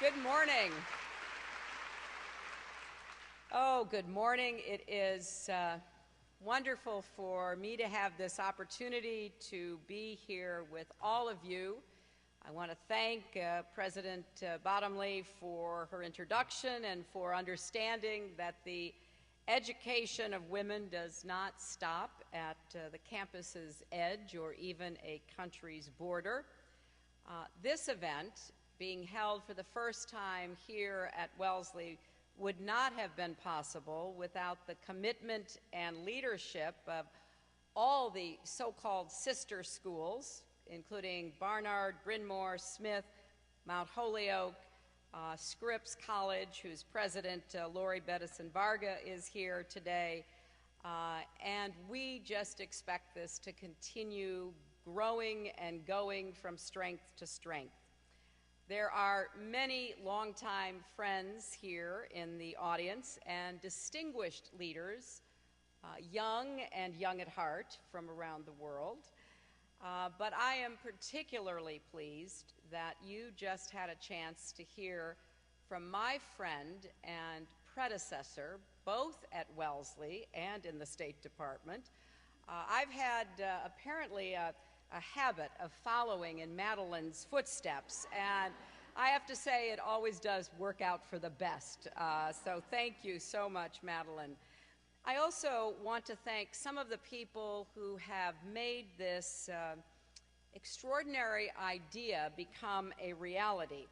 Good morning. Oh, good morning. It is wonderful for me to have this opportunity to be here with all of you. I want to thank President Bottomley for her introduction and for understanding that the education of women does not stop at the campus's edge or even a country's border. This event, being held for the first time here at Wellesley, would not have been possible without the commitment and leadership of all the so-called sister schools, including Barnard, Bryn Mawr, Smith, Mount Holyoke, Scripps College, whose president, Lori Bettison-Varga, is here today. And we just expect this to continue growing and going from strength to strength. There are many longtime friends here in the audience and distinguished leaders, young and young at heart from around the world. But I am particularly pleased that you just had a chance to hear from my friend and predecessor, both at Wellesley and in the State Department. I've had apparently a habit of following in Madeline's footsteps, and I have to say it always does work out for the best. So thank you so much, Madeline. I also want to thank some of the people who have made this extraordinary idea become a reality.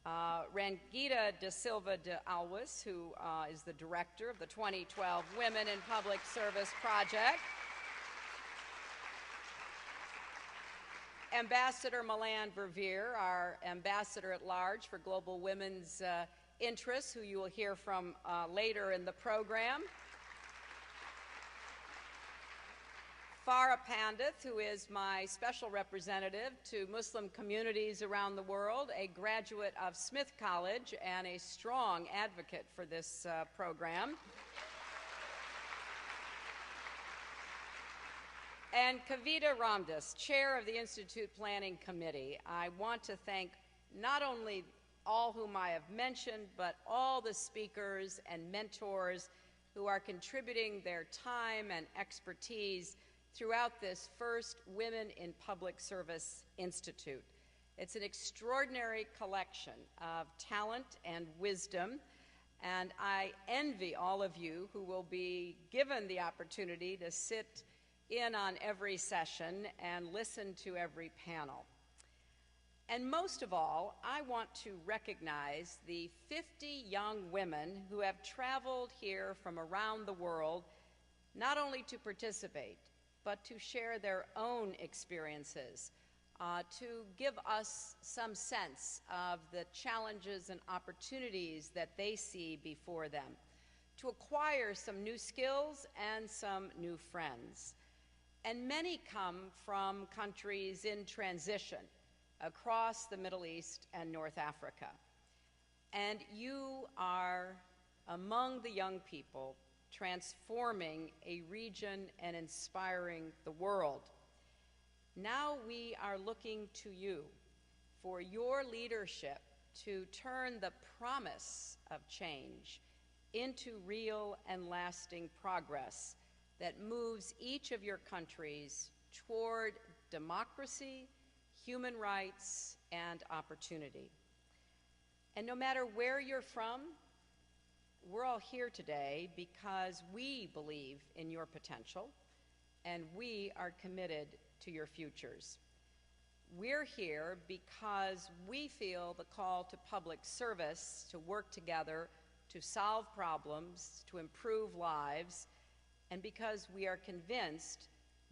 Rangita de Silva de Alves, who is the director of the 2012 Women in Public Service Project. Ambassador Milan Verveer, our ambassador at large for global women's interests, who you will hear from later in the program. Farah Pandith, who is my special representative to Muslim communities around the world, a graduate of Smith College and a strong advocate for this program. And Kavita Ramdas, chair of the Institute Planning Committee. I want to thank not only all whom I have mentioned, but all the speakers and mentors who are contributing their time and expertise throughout this first Women in Public Service Institute. It's an extraordinary collection of talent and wisdom, and I envy all of you who will be given the opportunity to sit in on every session and listen to every panel. And most of all, I want to recognize the 50 young women who have traveled here from around the world, not only to participate, but to share their own experiences, to give us some sense of the challenges and opportunities that they see before them, to acquire some new skills and some new friends. And many come from countries in transition across the Middle East and North Africa. And you are among the young people transforming a region and inspiring the world. Now we are looking to you for your leadership to turn the promise of change into real and lasting progress that moves each of your countries toward democracy, human rights, and opportunity. And no matter where you're from, we're all here today because we believe in your potential and we are committed to your futures. We're here because we feel the call to public service to work together to solve problems, to improve lives, and because we are convinced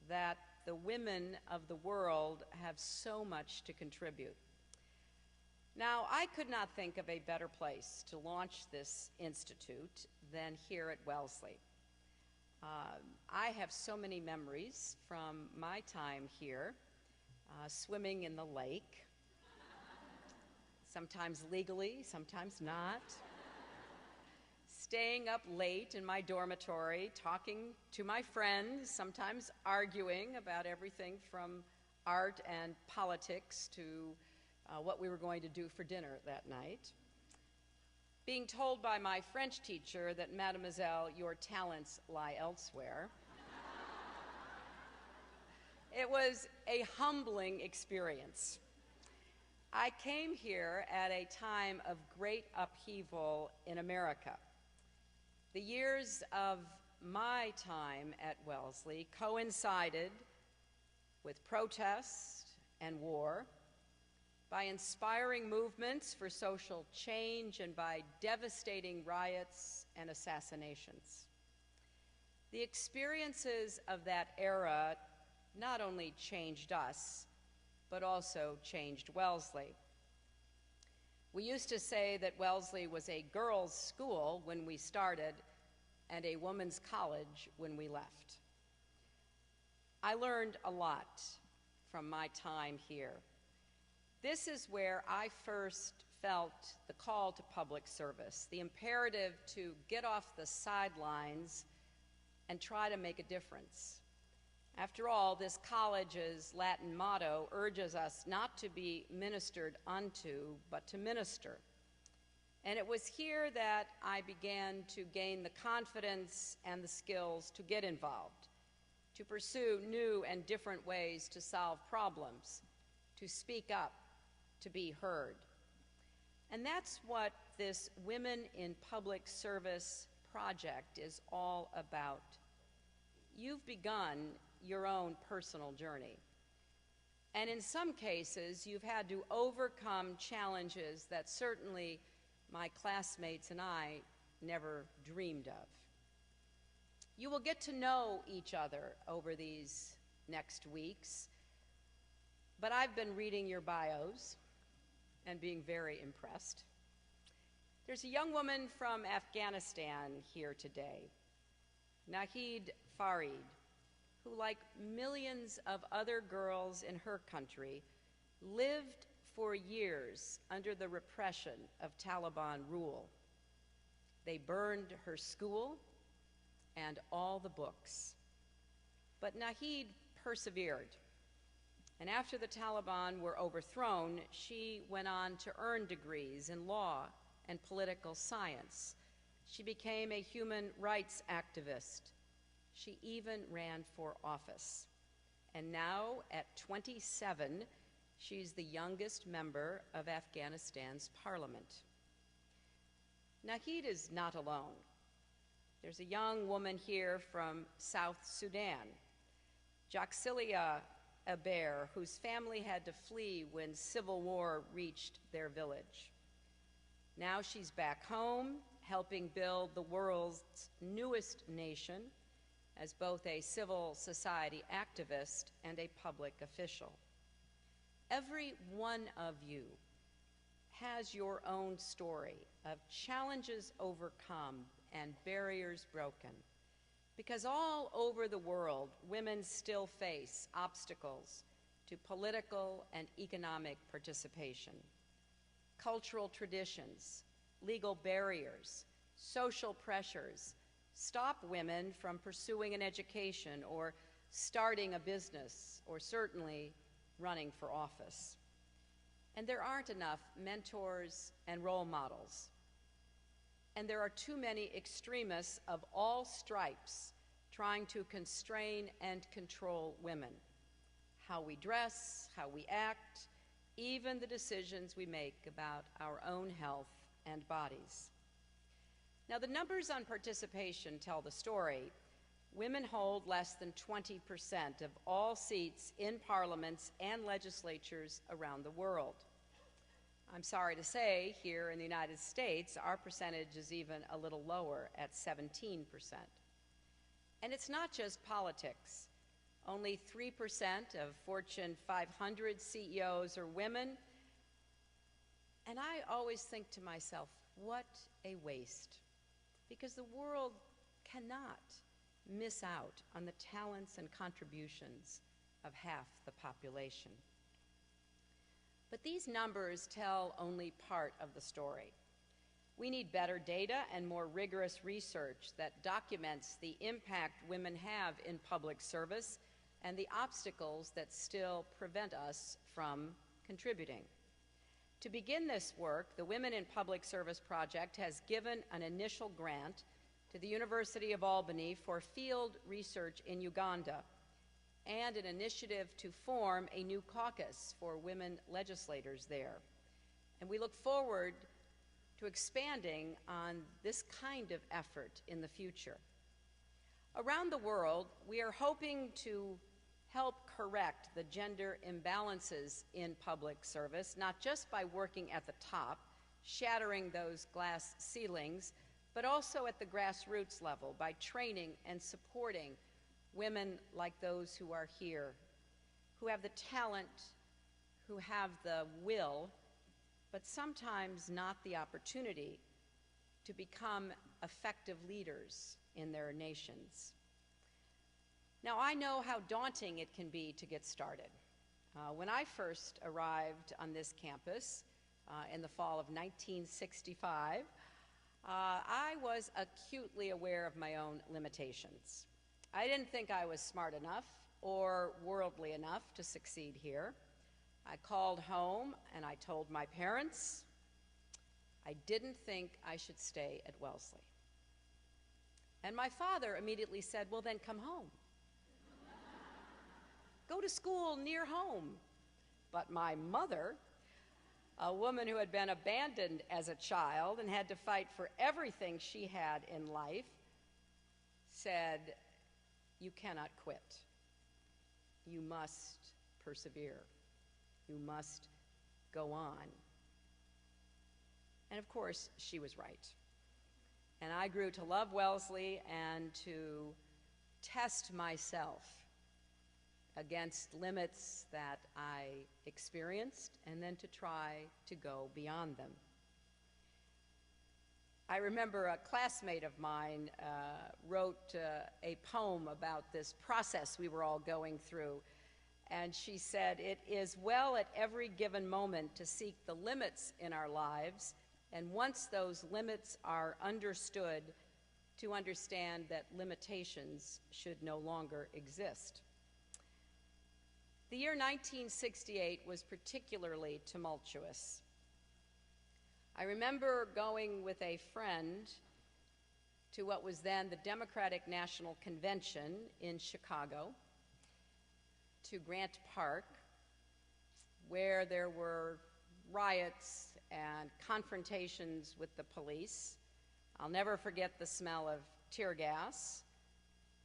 that the women of the world have so much to contribute. Now, I could not think of a better place to launch this institute than here at Wellesley. I have so many memories from my time here, swimming in the lake, sometimes legally, sometimes not, staying up late in my dormitory, talking to my friends, sometimes arguing about everything from art and politics to what we were going to do for dinner that night. being told by my French teacher that, Mademoiselle, your talents lie elsewhere. It was a humbling experience. I came here at a time of great upheaval in America. The years of my time at Wellesley coincided with protest and war, by inspiring movements for social change, and by devastating riots and assassinations. The experiences of that era not only changed us, but also changed Wellesley. We used to say that Wellesley was a girls' school when we started and a women's college when we left. I learned a lot from my time here. This is where I first felt the call to public service, the imperative to get off the sidelines and try to make a difference. After all, this college's Latin motto urges us not to be ministered unto, but to minister. And it was here that I began to gain the confidence and the skills to get involved, to pursue new and different ways to solve problems, to speak up, to be heard. And that's what this Women in Public Service project is all about. You've begun your own personal journey. And in some cases, you've had to overcome challenges that certainly my classmates and I never dreamed of. You will get to know each other over these next weeks, but I've been reading your bios and being very impressed. There's a young woman from Afghanistan here today, Nahid Farid, who, like millions of other girls in her country, lived for years under the repression of Taliban rule. They burned her school and all the books. But Nahid persevered. And after the Taliban were overthrown, she went on to earn degrees in law and political science. She became a human rights activist. She even ran for office. And now, at 27, she's the youngest member of Afghanistan's parliament. Nahid is not alone. There's a young woman here from South Sudan, Jaxilia Aber, whose family had to flee when civil war reached their village. Now she's back home, helping build the world's newest nation as both a civil society activist and a public official. Every one of you has your own story of challenges overcome and barriers broken, because all over the world, women still face obstacles to political and economic participation. Cultural traditions, legal barriers, social pressures stop women from pursuing an education or starting a business or certainly running for office. And there aren't enough mentors and role models. And there are too many extremists of all stripes trying to constrain and control women. How we dress, how we act, even the decisions we make about our own health and bodies. Now, the numbers on participation tell the story. Women hold less than 20% of all seats in parliaments and legislatures around the world. I'm sorry to say, here in the United States, our percentage is even a little lower at 17%. And it's not just politics. Only 3% of Fortune 500 CEOs are women. And I always think to myself, what a waste. Because the world cannot miss out on the talents and contributions of half the population. But these numbers tell only part of the story. We need better data and more rigorous research that documents the impact women have in public service and the obstacles that still prevent us from contributing. To begin this work, the Women in Public Service Project has given an initial grant to the University of Albany for field research in Uganda and an initiative to form a new caucus for women legislators there. And we look forward to expanding on this kind of effort in the future. Around the world, we are hoping to help correct the gender imbalances in public service, not just by working at the top, shattering those glass ceilings, but also at the grassroots level by training and supporting women like those who are here, who have the talent, who have the will, but sometimes not the opportunity to become effective leaders in their nations. Now, I know how daunting it can be to get started. When I first arrived on this campus in the fall of 1965, I was acutely aware of my own limitations. I didn't think I was smart enough or worldly enough to succeed here. I called home and I told my parents I didn't think I should stay at Wellesley. And my father immediately said, "Well, then come home. Go to school near home." But my mother, a woman who had been abandoned as a child and had to fight for everything she had in life, said, "You cannot quit. You must persevere. You must go on." And of course, she was right. And I grew to love Wellesley and to test myself against limits that I experienced, and then to try to go beyond them. I remember a classmate of mine wrote a poem about this process we were all going through, and she said, "It is well at every given moment to seek the limits in our lives, and once those limits are understood, to understand that limitations should no longer exist." The year 1968 was particularly tumultuous. I remember going with a friend to what was then the Democratic National Convention in Chicago, to Grant Park, where there were riots and confrontations with the police. I'll never forget the smell of tear gas,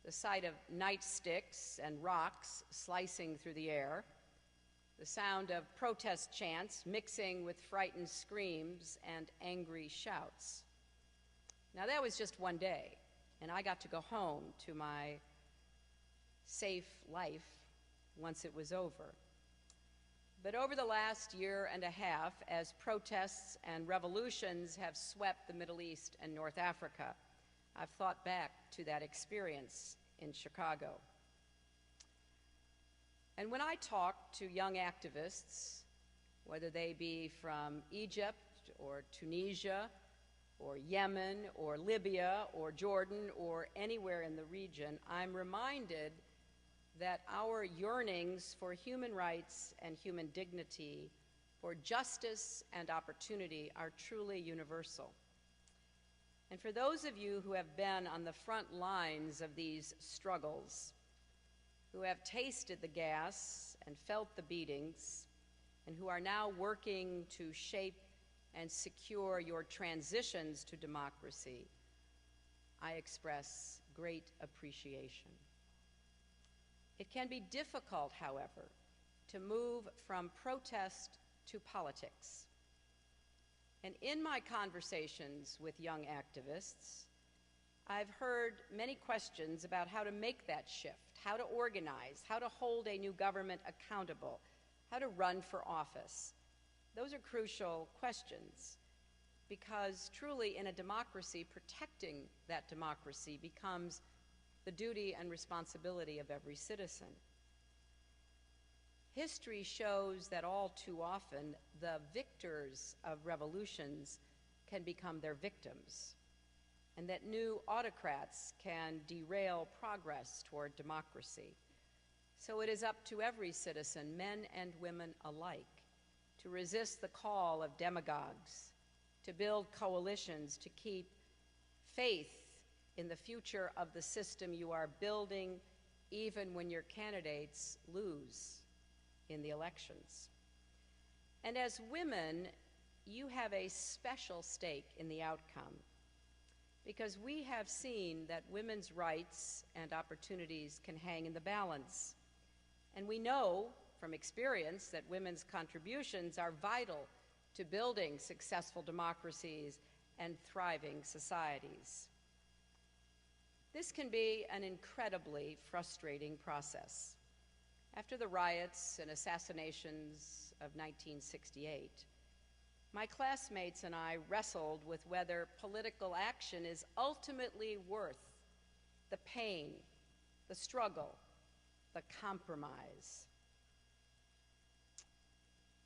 the sight of nightsticks and rocks slicing through the air, the sound of protest chants mixing with frightened screams and angry shouts. Now, that was just one day, and I got to go home to my safe life once it was over. But over the last year and a half, as protests and revolutions have swept the Middle East and North Africa, I've thought back to that experience in Chicago. And when I talk to young activists, whether they be from Egypt or Tunisia or Yemen or Libya or Jordan or anywhere in the region, I'm reminded that our yearnings for human rights and human dignity, for justice and opportunity, are truly universal. And for those of you who have been on the front lines of these struggles, who have tasted the gas and felt the beatings, and who are now working to shape and secure your transitions to democracy, I express great appreciation. It can be difficult, however, to move from protest to politics. And in my conversations with young activists, I've heard many questions about how to make that shift, how to organize, how to hold a new government accountable, how to run for office. Those are crucial questions, because truly in a democracy, protecting that democracy becomes the duty and responsibility of every citizen. History shows that all too often the victors of revolutions can become their victims, and that new autocrats can derail progress toward democracy. So it is up to every citizen, men and women alike, to resist the call of demagogues, to build coalitions, to keep faith in the future of the system you are building, even when your candidates lose in the elections. And as women, you have a special stake in the outcome, because we have seen that women's rights and opportunities can hang in the balance. And we know from experience that women's contributions are vital to building successful democracies and thriving societies. This can be an incredibly frustrating process. After the riots and assassinations of 1968, my classmates and I wrestled with whether political action is ultimately worth the pain, the struggle, the compromise.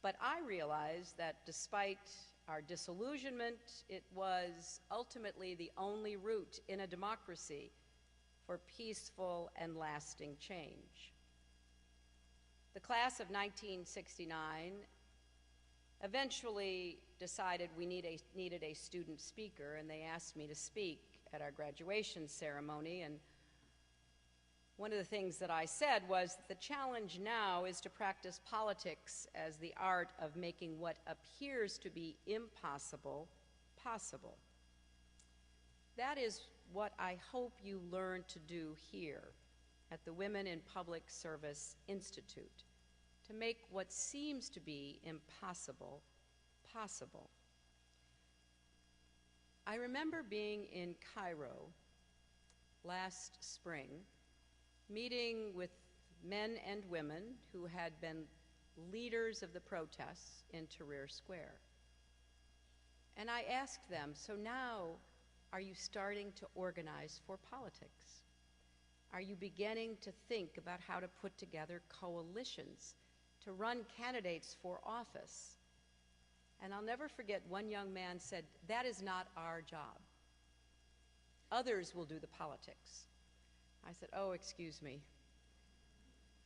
But I realized that despite our disillusionment, it was ultimately the only route in a democracy for peaceful and lasting change. The class of 1969 eventually decided we needed a student speaker, and they asked me to speak at our graduation ceremony. And one of the things that I said was that the challenge now is to practice politics as the art of making what appears to be impossible possible. That is what I hope you learn to do here at the Women in Public Service Institute, to make what seems to be impossible possible. I remember being in Cairo last spring, meeting with men and women who had been leaders of the protests in Tahrir Square. And I asked them, so now are you starting to organize for politics? Are you beginning to think about how to put together coalitions to run candidates for office? And I'll never forget, one young man said, that is not our job. Others will do the politics. I said, oh, excuse me.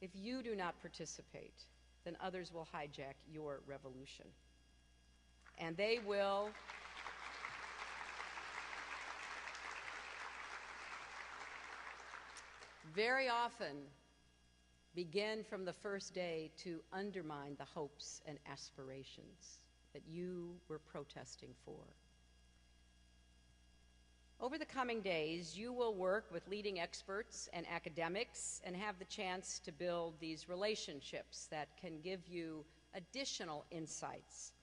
If you do not participate, then others will hijack your revolution. And they will very often begin from the first day to undermine the hopes and aspirations that you were protesting for. Over the coming days, you will work with leading experts and academics and have the chance to build these relationships that can give you additional insights.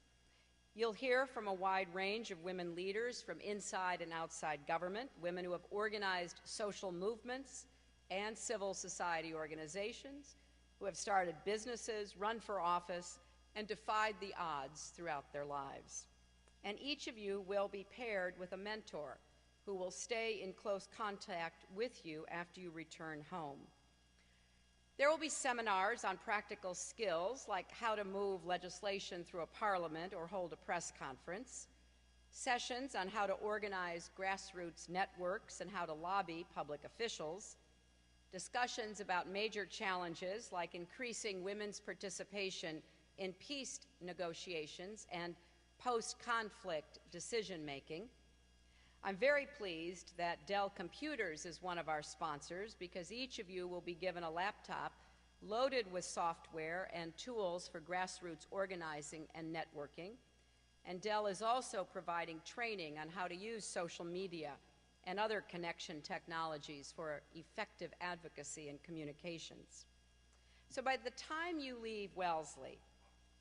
You'll hear from a wide range of women leaders from inside and outside government, women who have organized social movements and civil society organizations, who have started businesses, run for office, and defied the odds throughout their lives. And each of you will be paired with a mentor who will stay in close contact with you after you return home. There will be seminars on practical skills like how to move legislation through a parliament or hold a press conference, sessions on how to organize grassroots networks and how to lobby public officials, discussions about major challenges like increasing women's participation in peace negotiations and post-conflict decision-making. I'm very pleased that Dell Computers is one of our sponsors, because each of you will be given a laptop loaded with software and tools for grassroots organizing and networking. And Dell is also providing training on how to use social media and other connection technologies for effective advocacy and communications. So by the time you leave Wellesley,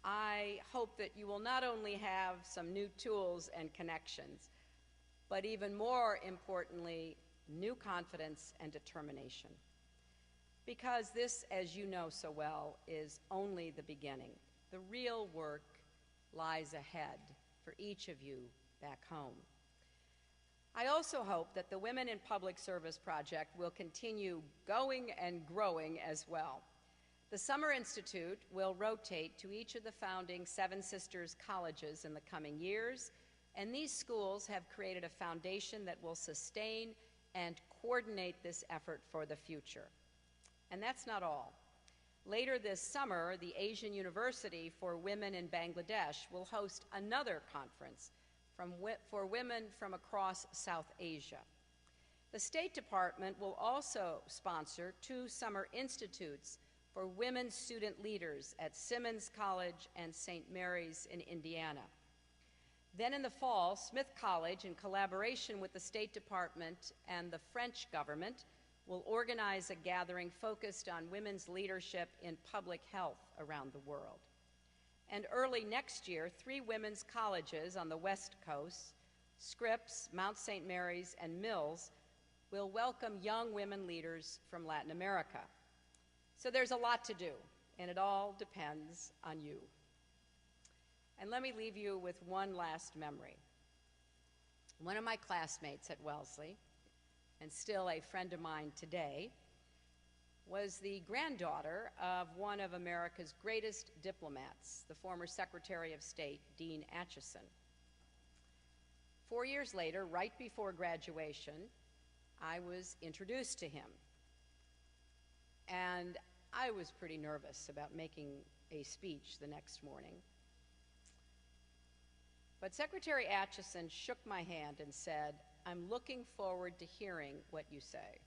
I hope that you will not only have some new tools and connections, but even more importantly, new confidence and determination. Because this, as you know so well, is only the beginning. The real work lies ahead for each of you back home. I also hope that the Women in Public Service Project will continue going and growing as well. The Summer Institute will rotate to each of the founding Seven Sisters colleges in the coming years, and these schools have created a foundation that will sustain and coordinate this effort for the future. And that's not all. Later this summer, the Asian University for Women in Bangladesh will host another conference for women from across South Asia. The State Department will also sponsor 2 summer institutes for women student leaders at Simmons College and St. Mary's in Indiana. Then in the fall, Smith College, in collaboration with the State Department and the French government, will organize a gathering focused on women's leadership in public health around the world. And early next year, 3 women's colleges on the West Coast, Scripps, Mount St. Mary's, and Mills, will welcome young women leaders from Latin America. So there's a lot to do, and it all depends on you. And let me leave you with one last memory. One of my classmates at Wellesley, and still a friend of mine today, was the granddaughter of one of America's greatest diplomats, the former Secretary of State, Dean Acheson. 4 years later, right before graduation, I was introduced to him. And I was pretty nervous about making a speech the next morning. But Secretary Acheson shook my hand and said, "I'm looking forward to hearing what you say."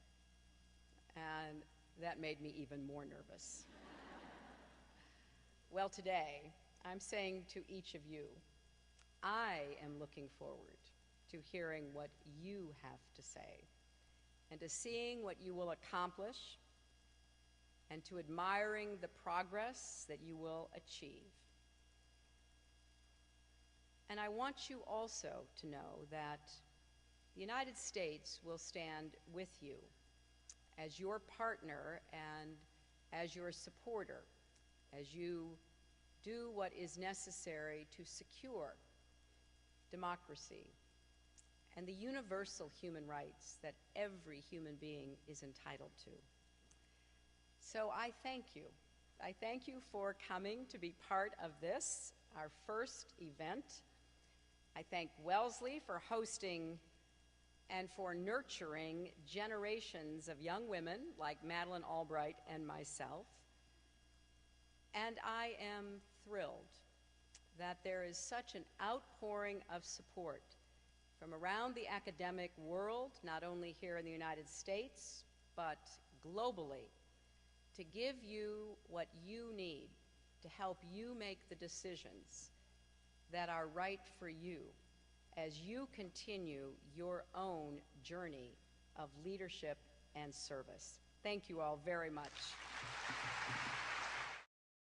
And that made me even more nervous. Well, today, I'm saying to each of you, I am looking forward to hearing what you have to say, and to seeing what you will accomplish, and to admiring the progress that you will achieve. And I want you also to know that the United States will stand with you as your partner and as your supporter, as you do what is necessary to secure democracy and the universal human rights that every human being is entitled to. So I thank you. I thank you for coming to be part of this, our first event. I thank Wellesley for hosting and for nurturing generations of young women like Madeleine Albright and myself. And I am thrilled that there is such an outpouring of support from around the academic world, not only here in the United States, but globally, to give you what you need to help you make the decisions that are right for you as you continue your own journey of leadership and service. Thank you all very much.